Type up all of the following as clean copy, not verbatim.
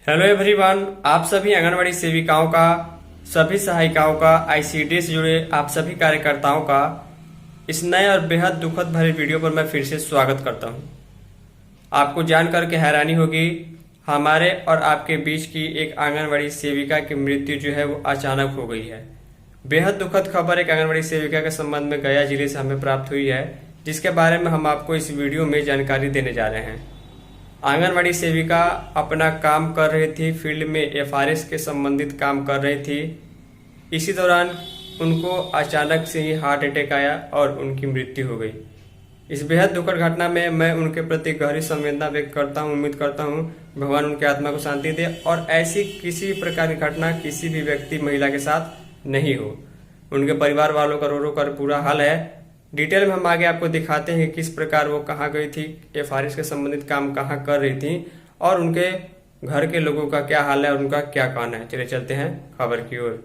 Hello everyone, आप सभी आंगनवाड़ी सेविकाओं का, सभी सहायिकाओं का, आईसीडीएस से जुड़े आप सभी कार्यकर्ताओं का इस नए और बेहद दुखद भरे वीडियो पर मैं फिर से स्वागत करता हूं। आपको जानकर के हैरानी होगी, हमारे और आपके बीच की एक आंगनवाड़ी सेविका की मृत्यु जो है वो अचानक हो गई है। बेहद दुखद खबर एक आंगनवाड़ी सेविका के संबंध में गया जिले से हमें प्राप्त हुई है, जिसके बारे में हम आपको इस वीडियो में जानकारी देने जा रहे हैं। आंगनवाड़ी सेविका अपना काम कर रही थी, फील्ड में एफआरएस के संबंधित काम कर रही थी। इसी दौरान उनको अचानक से ही हार्ट अटैक आया और उनकी मृत्यु हो गई। इस बेहद दुखद घटना में मैं उनके प्रति गहरी संवेदना व्यक्त करता हूं। उम्मीद करता हूं भगवान उनकी आत्मा को शांति दे और ऐसी किसी भी प्रकार की घटना किसी भी व्यक्ति महिला के साथ नहीं हो। उनके परिवार वालों का रो रो कर पूरा हाल है। डिटेल में हम आगे आपको दिखाते हैं कि किस प्रकार वो कहाँ गई थी, एफआरएस के संबंधित काम कहाँ कर रही थी और उनके घर के लोगों का क्या हाल है और उनका क्या कहना है। चलिए चलते हैं खबर की ओर।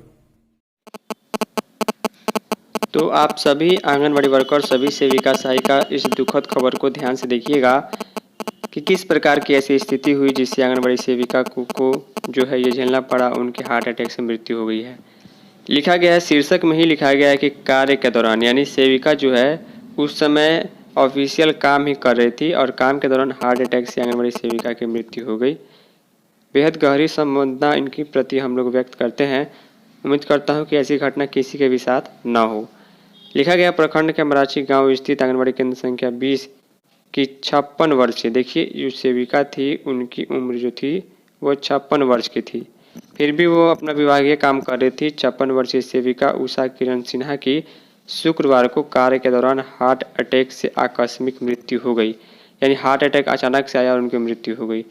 तो आप सभी आंगनवाड़ी वर्कर, सभी सेविका सहायिका इस दुखद खबर को ध्यान से देखिएगा कि किस प्रकार की ऐसी स्थिति हुई जिससे आंगनवाड़ी सेविका को जो है ये झेलना पड़ा, उनके हार्ट अटैक से मृत्यु हो गई है। लिखा गया है, शीर्षक में ही लिखा गया है कि कार्य के दौरान, यानी सेविका जो है उस समय ऑफिशियल काम ही कर रही थी और काम के दौरान हार्ट अटैक से आंगनवाड़ी सेविका की मृत्यु हो गई। बेहद गहरी संवेदना इनके प्रति हम लोग व्यक्त करते हैं। उम्मीद करता हूँ कि ऐसी घटना किसी के भी साथ ना हो। लिखा गया, प्रखंड के मराची गांव स्थित आंगनवाड़ी केंद्र संख्या 20 की 56 वर्षीय, देखिए जो सेविका थी उनकी उम्र जो थी वो 56 वर्ष की थी, फिर भी वो अपना विभागीय काम कर रही थी। 56 वर्षीय सेविका उषा किरण सिन्हा की शुक्रवार को कार्य के दौरान हार्ट अटैक से आकस्मिक मृत्यु हो गई, यानी हार्ट अटैक अचानक से आया और उनकी मृत्यु हो गई।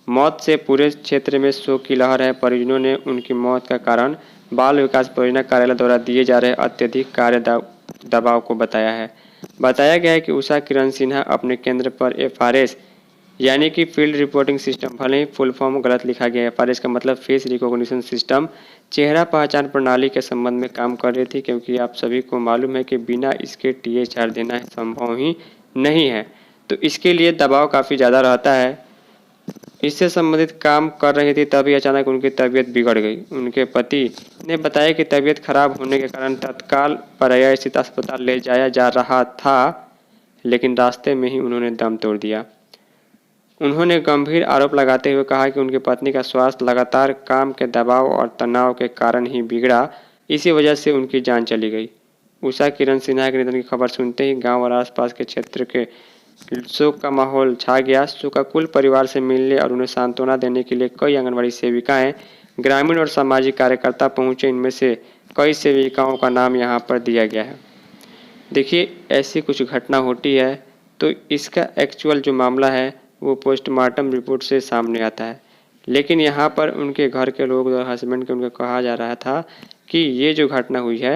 मौत से पूरे क्षेत्र में शोक की लहर है। परिजनों ने उनकी मौत का कारण बाल विकास परियोजना कार्यालय द्वारा दिए जा रहे अत्यधिक कार्य दबाव को बताया है। बताया गया है कि उषा किरण सिन्हा अपने केंद्र पर एफआरएस यानी कि फील्ड रिपोर्टिंग सिस्टम, भले ही फुल फॉर्म गलत लिखा गया है, एफआरएस का मतलब फेस रिकॉग्निशन सिस्टम, चेहरा पहचान प्रणाली के संबंध में काम कर रही थी, क्योंकि आप सभी को मालूम है कि बिना इसके टीएचआर देना संभव ही नहीं है, तो इसके लिए दबाव काफ़ी ज़्यादा रहता है। इससे संबंधित काम कर रही थी, तभी अचानक उनकी तबीयत बिगड़ गई। उनके पति ने बताया कि तबीयत खराब होने के कारण तत्काल परैया स्थित अस्पताल ले जाया जा रहा था, लेकिन रास्ते में ही उन्होंने दम तोड़ दिया। उन्होंने गंभीर आरोप लगाते हुए कहा कि उनकी पत्नी का स्वास्थ्य लगातार काम के दबाव और तनाव के कारण ही बिगड़ा, इसी वजह से उनकी जान चली गई। उषा किरण सिन्हा के निधन की खबर सुनते ही गांव और आसपास के क्षेत्र के शोक का माहौल छा गया। शोकाकुल परिवार से मिलने और उन्हें सांत्वना देने के लिए कई आंगनबाड़ी सेविकाएं, ग्रामीण और सामाजिक कार्यकर्ता पहुंचे। इनमें से कई सेविकाओं का नाम यहाँ पर दिया गया है। देखिए, ऐसी कुछ घटना होती है तो इसका एक्चुअल जो मामला है वो पोस्टमार्टम रिपोर्ट से सामने आता है, लेकिन यहाँ पर उनके घर के लोग और हस्बैंड के उनको कहा जा रहा था कि ये जो घटना हुई है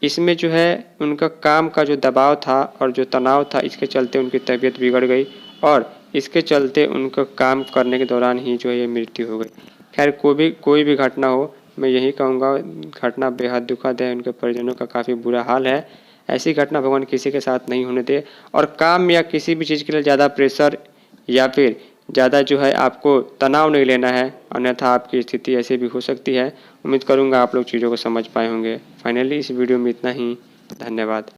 इसमें जो है उनका काम का जो दबाव था और जो तनाव था, इसके चलते उनकी तबीयत बिगड़ गई और इसके चलते उनको काम करने के दौरान ही जो है ये मृत्यु हो गई। खैर, कोई भी घटना हो, मैं यही कहूँगा घटना बेहद दुखद है। उनके परिजनों का काफ़ी बुरा हाल है। ऐसी घटना भगवान किसी के साथ नहीं होने दे और काम या किसी भी चीज़ के लिए ज़्यादा प्रेशर या फिर ज़्यादा जो है आपको तनाव नहीं लेना है, अन्यथा आपकी स्थिति ऐसी भी हो सकती है। उम्मीद करूँगा आप लोग चीज़ों को समझ पाए होंगे। फाइनली इस वीडियो में इतना ही। धन्यवाद।